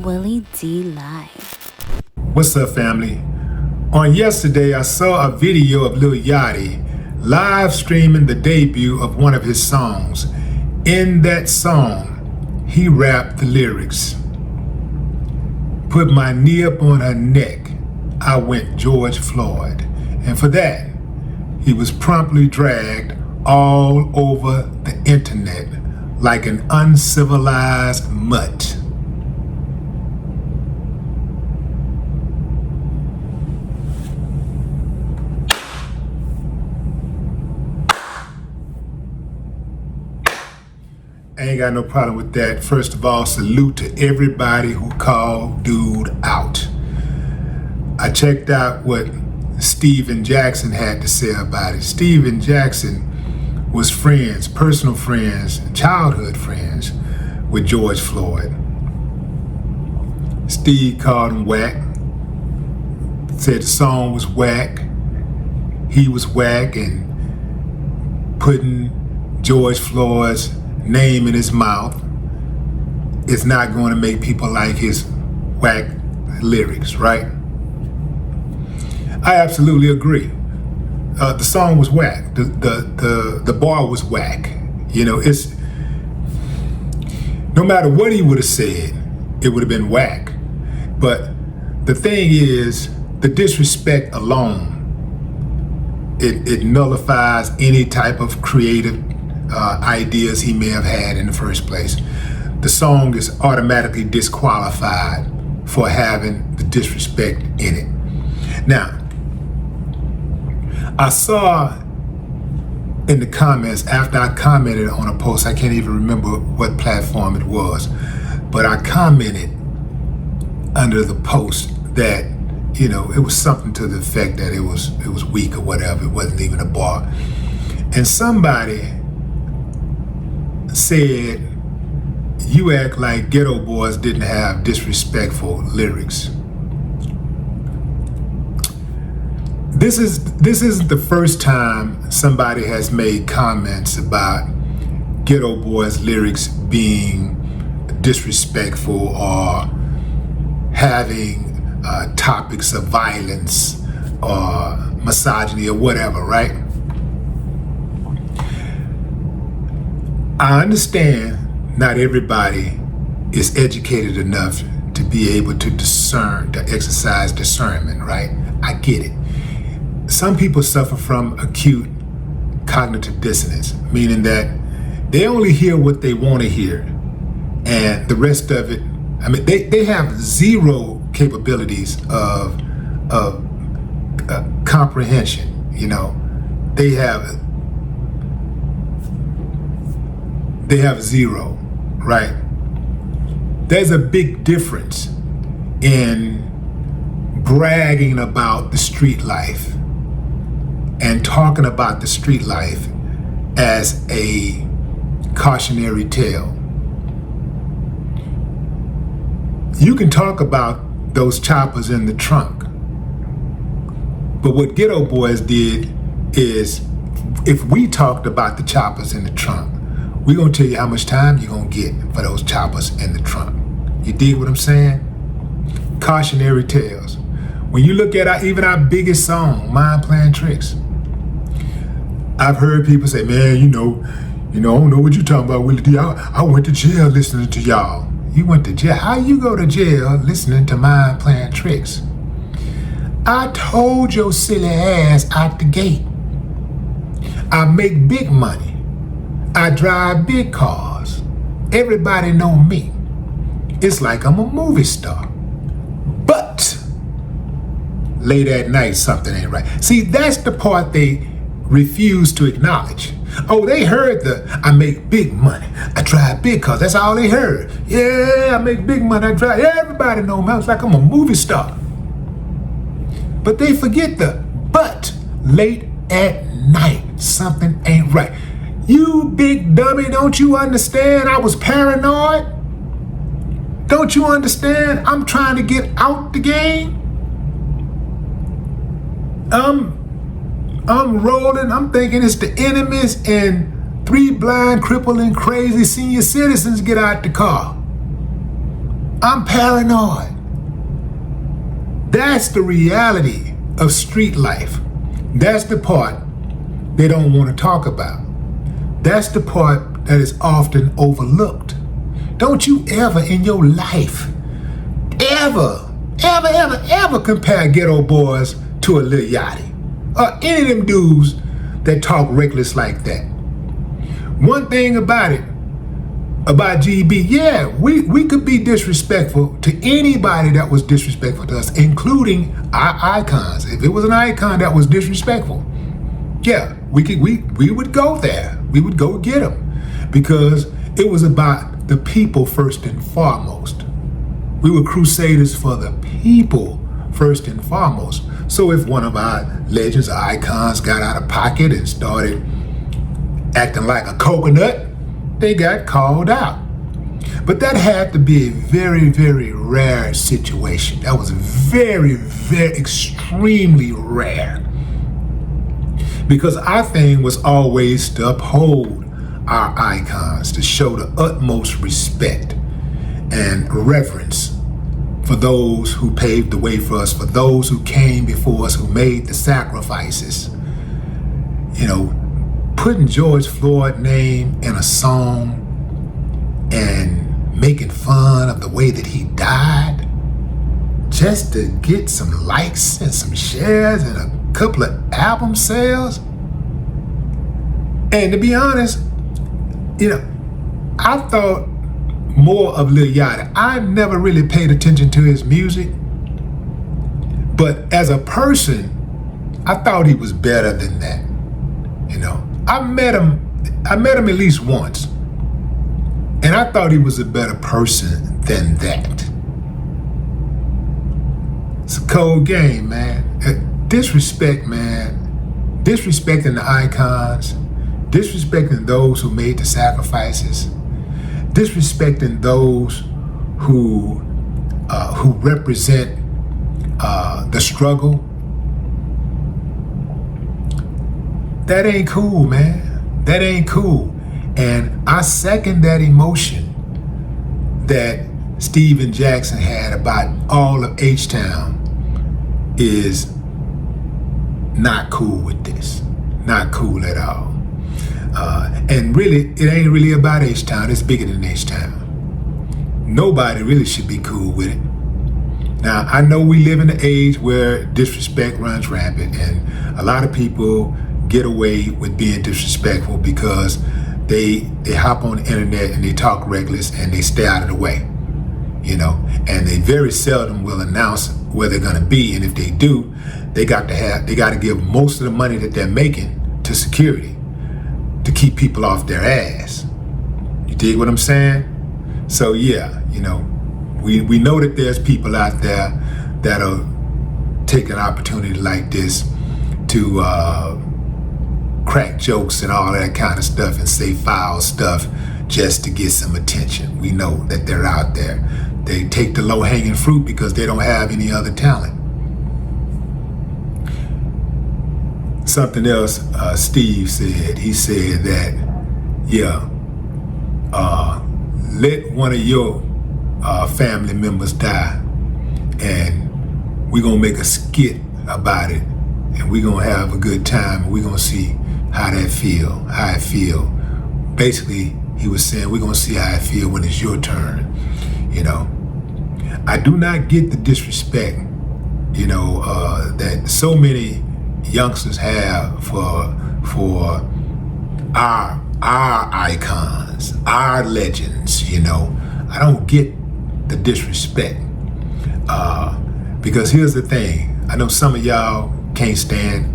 Willie D Live. What's up, family? On yesterday, I saw a video of Lil Yachty live streaming the debut of one of his songs. In that song, he rapped the lyrics. Put my knee up on her neck, I went George Floyd. And for that, he was promptly dragged all over the internet like an uncivilized mutt. I ain't got no problem with that. First of all, salute to everybody who called dude out. I checked out what Steven Jackson had to say about it. Steven Jackson was friends, personal friends, childhood friends with George Floyd. Steve called him whack, said the song was whack, he was whack, and putting George Floyd's name in his mouth is not going to make people like his whack lyrics, right? I absolutely agree. The song was whack. The bar was whack. You know, it's no matter what he would have said, it would have been whack. But the thing is, the disrespect alone, it nullifies any type of creative ideas he may have had in the first place. The song is automatically disqualified for having the disrespect in it. Now, I saw in the comments after I commented on a post, I can't even remember what platform it was, but I commented under the post that, you know, it was something to the effect that it was weak or whatever. It wasn't even a bar. And somebody said, you act like Ghetto Boys didn't have disrespectful lyrics. This isn't the first time somebody has made comments about Ghetto Boys lyrics being disrespectful or having topics of violence or misogyny or whatever, right? I understand not everybody is educated enough to be able to discern, to exercise discernment, right? I get it. Some people suffer from acute cognitive dissonance, meaning that they only hear what they want to hear, and the rest of it, I mean, they have zero capabilities of comprehension. You know, they have zero, right? There's a big difference in bragging about the street life and talking about the street life as a cautionary tale. You can talk about those choppers in the trunk, but what Ghetto Boys did is, if we talked about the choppers in the trunk, we're gonna tell you how much time you're gonna get for those choppers in the trunk. You dig what I'm saying? Cautionary tales. When you look at even our biggest song, Mind Playing Tricks, I've heard people say, man, you know, I don't know what you're talking about, Willie D. I went to jail listening to y'all. You went to jail? How you go to jail listening to Mind Playing Tricks? I told your silly ass out the gate, I make big money. I drive big cars. Everybody know me. It's like I'm a movie star. But late at night, something ain't right. See, that's the part they refuse to acknowledge. Oh, they heard I make big money. I drive big cars. That's all they heard. Yeah, I make big money. I drive. Everybody know me. It's like I'm a movie star. But they forget but late at night, something ain't right. You big dummy, don't you understand? I was paranoid. Don't you understand? I'm trying to get out the game. I'm rolling. I'm thinking it's the enemies and 3 blind, crippling, crazy senior citizens get out the car. I'm paranoid. That's the reality of street life. That's the part they don't want to talk about. That's the part that is often overlooked. Don't you ever in your life, ever compare Ghetto Boys to a Lil Yachty or any of them dudes that talk reckless like that. One thing about it, about GB, yeah, we could be disrespectful to anybody that was disrespectful to us, including our icons. If it was an icon that was disrespectful, yeah, we would go there. We would go get them because it was about the people first and foremost. We were crusaders for the people first and foremost. So if one of our legends or icons got out of pocket and started acting like a coconut, they got called out. But that had to be a very, very rare situation. That was very, very extremely rare. Because our thing was always to uphold our icons, to show the utmost respect and reverence for those who paved the way for us, for those who came before us, who made the sacrifices. You know, putting George Floyd's name in a song and making fun of the way that he died just to get some likes and some shares and a couple of album sales. And to be honest, you know, I thought more of Lil Yachty. I never really paid attention to his music, but as a person, I thought he was better than that. You know, I met him at least once, and I thought he was a better person than that. It's a cold game, man. Disrespect, man. Disrespecting the icons, disrespecting those who made the sacrifices, disrespecting those who represent the struggle. That ain't cool, man. That ain't cool. And I second that emotion that Steven Jackson had about all of H-Town is not cool with this. Not cool at all. And really, it ain't really about H-Town. It's bigger than H-Town. Nobody really should be cool with it. Now, I know we live in an age where disrespect runs rampant, and a lot of people get away with being disrespectful because they hop on the internet and they talk reckless and they stay out of the way, you know, and they very seldom will announce where they're gonna be, and if they do, they got to give most of the money that they're making to security to keep people off their ass. You dig what I'm saying? So yeah, you know, we know that there's people out there that'll take an opportunity like this to crack jokes and all that kind of stuff and say foul stuff just to get some attention. We know that they're out there. They take the low-hanging fruit because they don't have any other talent. Something else Steve said. He said that, yeah, let one of your family members die and we're gonna make a skit about it and we're gonna have a good time and we're gonna see how it feel. Basically, he was saying we're gonna see how it feel when it's your turn. You know, I do not get the disrespect, you know, that so many youngsters have for our icons, our legends. You know, I don't get the disrespect because here's the thing. I know some of y'all can't stand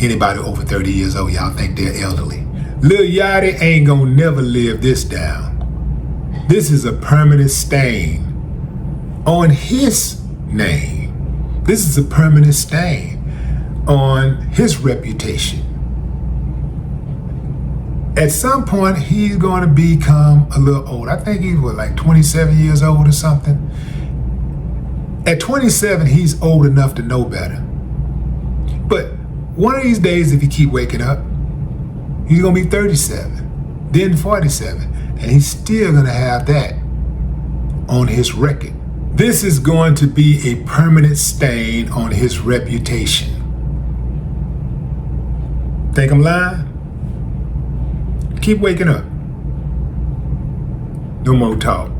anybody over 30 years old. Y'all think they're elderly. Lil Yachty ain't gonna never live this down. This is a permanent stain on his name. This is a permanent stain on his reputation. At some point, he's going to become a little old. I think he was like 27 years old or something. At 27, he's old enough to know better. But one of these days, if you keep waking up, he's going to be 37, then 47, and he's still going to have that on his record. This is going to be a permanent stain on his reputation. Think I'm lying? Keep waking up. No more talk.